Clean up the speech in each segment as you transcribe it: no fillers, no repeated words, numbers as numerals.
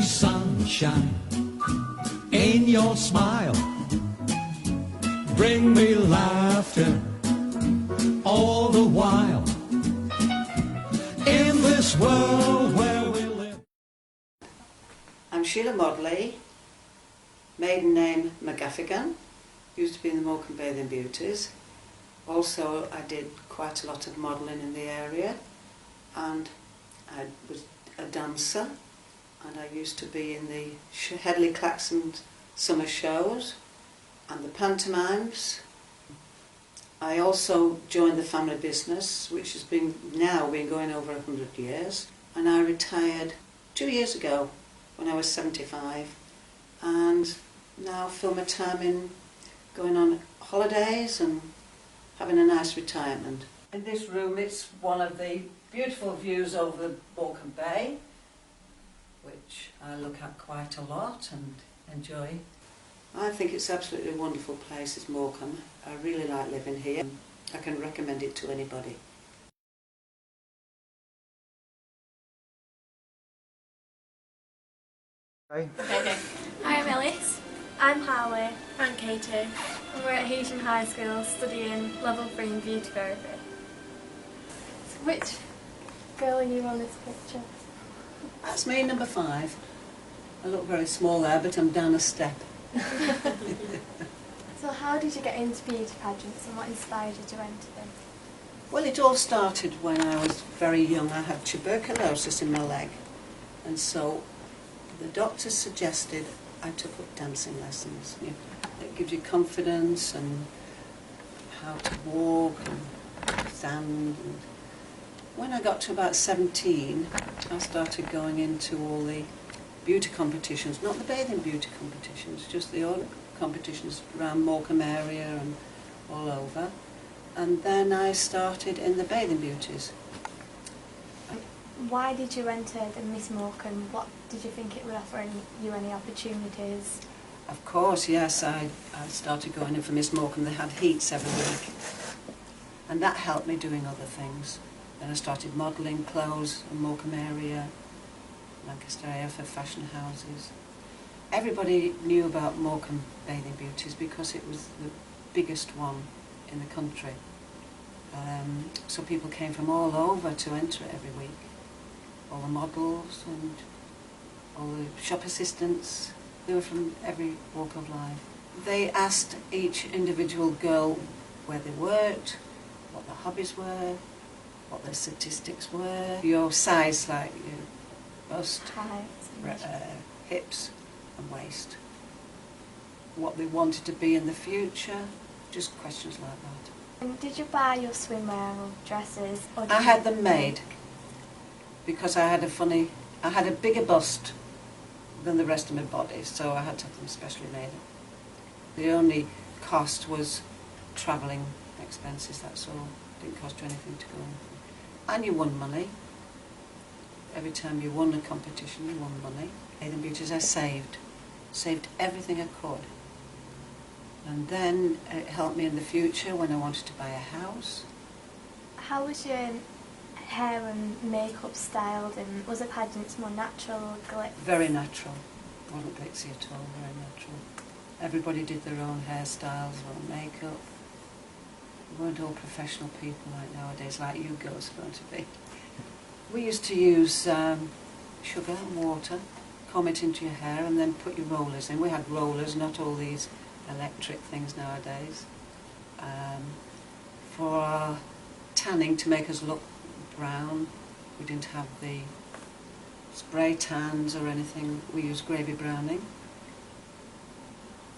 sunshine in your smile. Bring me laughter all the while. In this world where we live. I'm Sheila Modley, maiden name McGaffigan, used to be in the Morecambe Bathing Beauties. Also I did quite a lot of modelling in the area, and I was a dancer, and I used to be in the Headley Claxon summer shows and the pantomimes. I also joined the family business, which has now been going over 100 years, and I retired 2 years ago when I was 75, and now fill my time in going on holidays and having a nice retirement. In this room it's one of the beautiful views over the Morecambe Bay, which I look at quite a lot and enjoy. I think it's absolutely a wonderful place, is Morecambe. I really like living here. I can recommend it to anybody. Hi. Hi, I'm Ellis. I'm Harley. I'm Katie. And we're at Heysham High School studying level 3 in beauty therapy. So which girl are you on this picture? That's me, number 5. I look very small there, but I'm down a step. So how did you get into beauty pageants and what inspired you to enter them? Well, it all started when I was very young. I had tuberculosis in my leg, and so the doctor suggested I took up dancing lessons. It gives you confidence and how to walk and stand. And when I got to about 17, I started going into all the beauty competitions, not the bathing beauty competitions, just the other competitions around Morecambe area and all over. And then I started in the bathing beauties. Why did you enter the Miss Morecambe? What did you think it would offer you any opportunities? Of course, yes, I started going in for Miss Morecambe. They had heats every week, and that helped me doing other things. Then I started modelling clothes in Morecambe area, Lancaster area, for fashion houses. Everybody knew about Morecambe Bathing Beauties because it was the biggest one in the country. So people came from all over to enter it every week. All the models and all the shop assistants, they were from every walk of life. They asked each individual girl where they worked, what their hobbies were, what their statistics were, your size, like your bust, hips and waist, what they wanted to be in the future, just questions like that. And did you buy your swimwear or dresses? Or I had them made because I had a bigger bust than the rest of my body, so I had to have them specially made. The only cost was travelling expenses, that's all. It didn't cost you anything to go. And you won money. Every time you won a competition, you won money. Bathing Beauties, I saved everything I could. And then it helped me in the future when I wanted to buy a house. How was your hair and makeup styled, and was the pageants more natural or glitz? Very natural. Wasn't glitzy at all, very natural. Everybody did their own hairstyles, their own makeup. We weren't all professional people like nowadays, like you girls are going to be. We used to use sugar and water, comb it into your hair and then put your rollers in. We had rollers, not all these electric things nowadays. For our tanning, to make us look brown, we didn't have the spray tans or anything. We used gravy browning,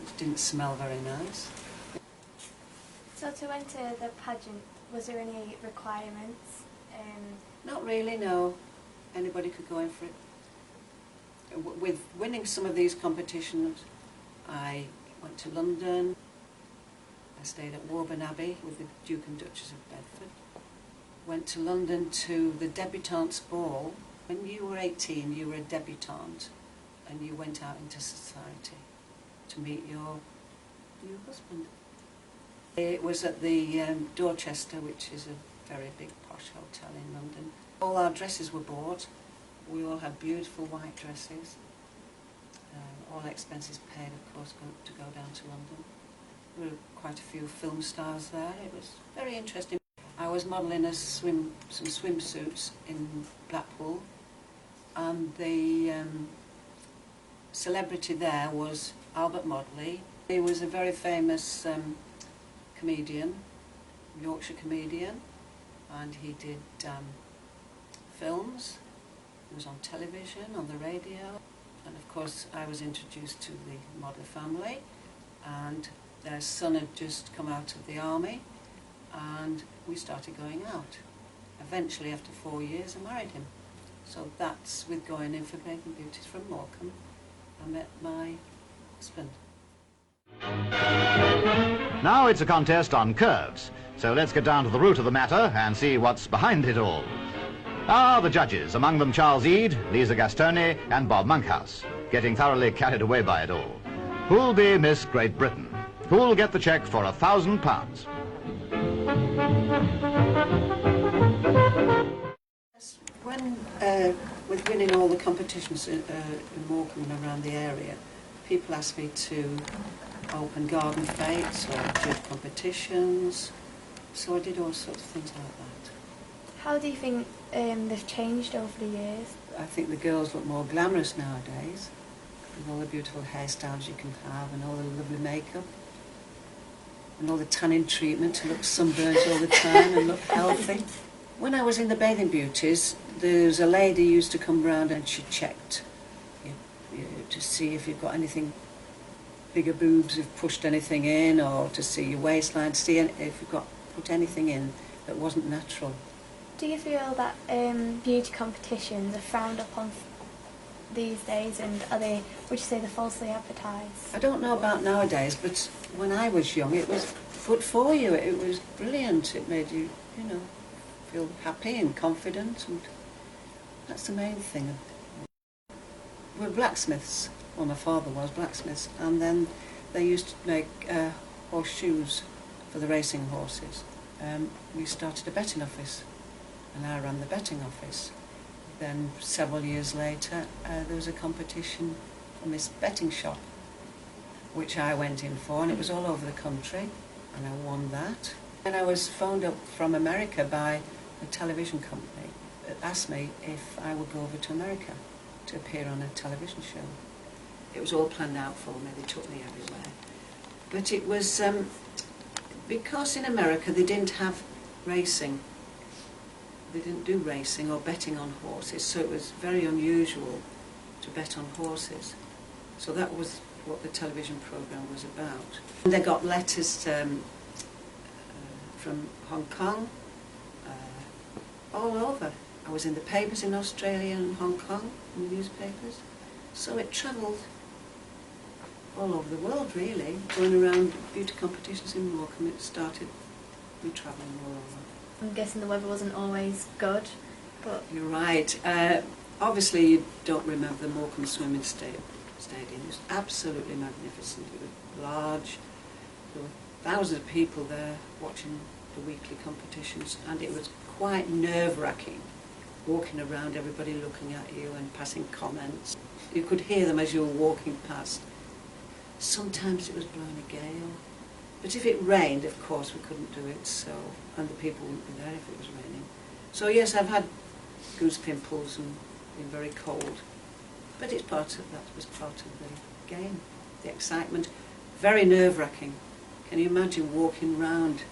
which didn't smell very nice. So to enter the pageant, was there any requirements? Not really, no. Anybody could go in for it. With winning some of these competitions, I went to London. I stayed at Warburton Abbey with the Duke and Duchess of Bedford. Went to London to the debutantes ball. When you were 18, you were a debutante, and you went out into society to meet your husband. It was at the Dorchester, which is a very big posh hotel in London. All our dresses were bought. We all had beautiful white dresses. all expenses paid, of course, to go down to London. There were quite a few film stars there. It was very interesting. I was modelling some swimsuits in Blackpool, and the celebrity there was Albert Modley. He was a very famous comedian, Yorkshire comedian, and he did films. He was on television, on the radio, and of course I was introduced to the Modley family, and their son had just come out of the army, and we started going out. Eventually, after 4 years, I married him. So that's with going in for Bathing Beauties from Morecambe. I met my husband. Now it's a contest on curves, so let's get down to the root of the matter and see what's behind it all. The judges, among them Charles Eade, Lisa Gastoni and Bob Monkhouse, getting thoroughly carried away by it all. Who'll be Miss Great Britain? Who'll get the cheque for £1,000? When, with winning all the competitions in Morecambe and around the area, people asked me to open garden fetes or judge competitions, so I did all sorts of things like that. How do you think they've changed over the years? I think the girls look more glamorous nowadays, with all the beautiful hairstyles you can have and all the lovely makeup and all the tanning treatment to look sunburnt all the time and look healthy. When I was in the Bathing Beauties, there was a lady who used to come round and she checked you to see if you've got anything, bigger boobs, if you've pushed anything in, or to see your waistline, to see if you've put anything in that wasn't natural. Do you feel that beauty competitions are frowned upon these days, and are they, would you say, they're falsely advertised? I don't know about nowadays, but when I was young it was good for you. It was brilliant. It made you, you know, feel happy and confident, and that's the main thing. We're blacksmiths. Well, my father was blacksmiths, and then they used to make horseshoes for the racing horses. We started a betting office, and I ran the betting office. Then several years later there was a competition for Miss Betting Shop, which I went in for, and it was all over the country, and I won that. And I was phoned up from America by a television company that asked me if I would go over to America to appear on a television show. It was all planned out for me. They took me everywhere. But it was because in America they didn't have racing. They didn't do racing or betting on horses, so it was very unusual to bet on horses. So that was what the television programme was about. And they got letters from Hong Kong, all over. I was in the papers in Australia and Hong Kong, in the newspapers. So it travelled all over the world, really, going around beauty competitions in Morecambe. It started me travelling all over. I'm guessing the weather wasn't always good, but... You're right. Obviously you don't remember the Morecambe Swimming Stadium. It was absolutely magnificent. It was large. There were thousands of people there watching the weekly competitions, and it was quite nerve-wracking, walking around, everybody looking at you and passing comments. You could hear them as you were walking past. Sometimes it was blowing a gale. But if it rained, of course, we couldn't do it, so, and the people wouldn't be there if it was raining. So yes, I've had goose pimples and been very cold. But that was part of the game, the excitement. Very nerve-wracking. Can you imagine walking round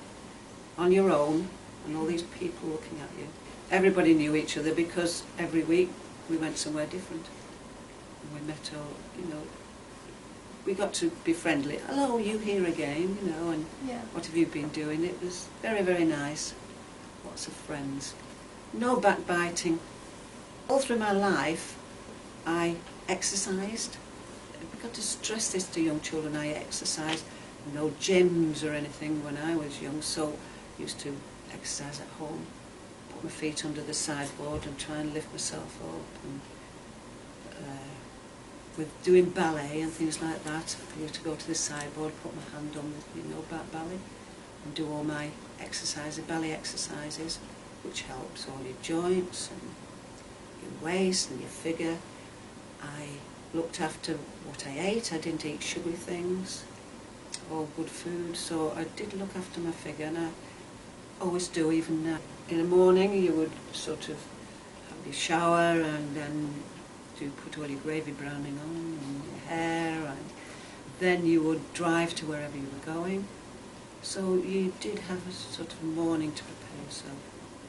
on your own and all these people looking at you? Everybody knew each other because every week we went somewhere different. And we met all, you know, we got to be friendly. Hello, you here again, you know, and yeah. What have you been doing? It was very, very nice. Lots of friends. No backbiting. All through my life, I exercised. I've got to stress this to young children. I exercised. No gyms or anything when I was young, so I used to exercise at home. Put my feet under the sideboard and try and lift myself up. And, with doing ballet and things like that, I used to go to the sideboard, put my hand on the, you know, back ballet, and do all my exercises, ballet exercises, which helps all your joints and your waist and your figure. I looked after what I ate. I didn't eat sugary things, all good food, so I did look after my figure, and I always do even now. In the morning you would sort of have your shower and then you put all your gravy browning on and your hair, and then you would drive to wherever you were going. So you did have a sort of morning to prepare yourself,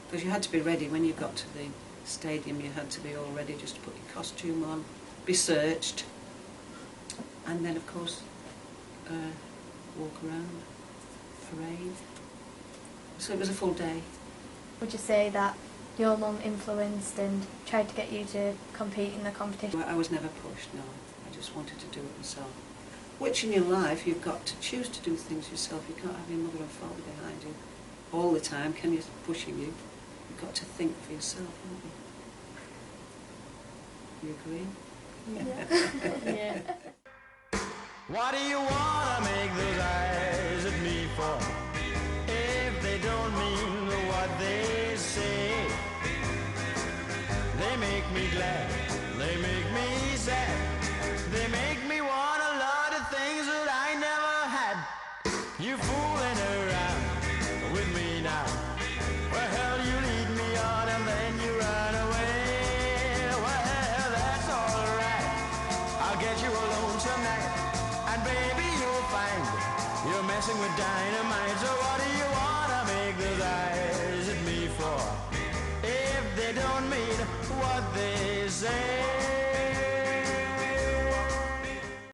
because you had to be ready when you got to the stadium. You had to be all ready, just to put your costume on, be searched, and then of course walk around, parade. So it was a full day. Would you say that your mum influenced and tried to get you to compete in the competition? I was never pushed, no. I just wanted to do it myself. Which in your life, you've got to choose to do things yourself. You can't have your mother and father behind you all the time, can you, pushing you. You've got to think for yourself, haven't you? You agree? Yeah. What do you want to make those eyes at me for? If they don't mean what they say. They make me glad, they make me sad, they make me want a lot of things that I never had. You fooling around with me now. Well, hell, you lead me on and then you run away. Well, that's alright, I'll get you alone tonight, and baby, you'll find you're messing with dynamite. So what do you want to make those eyes at me for? If they don't mean what they say.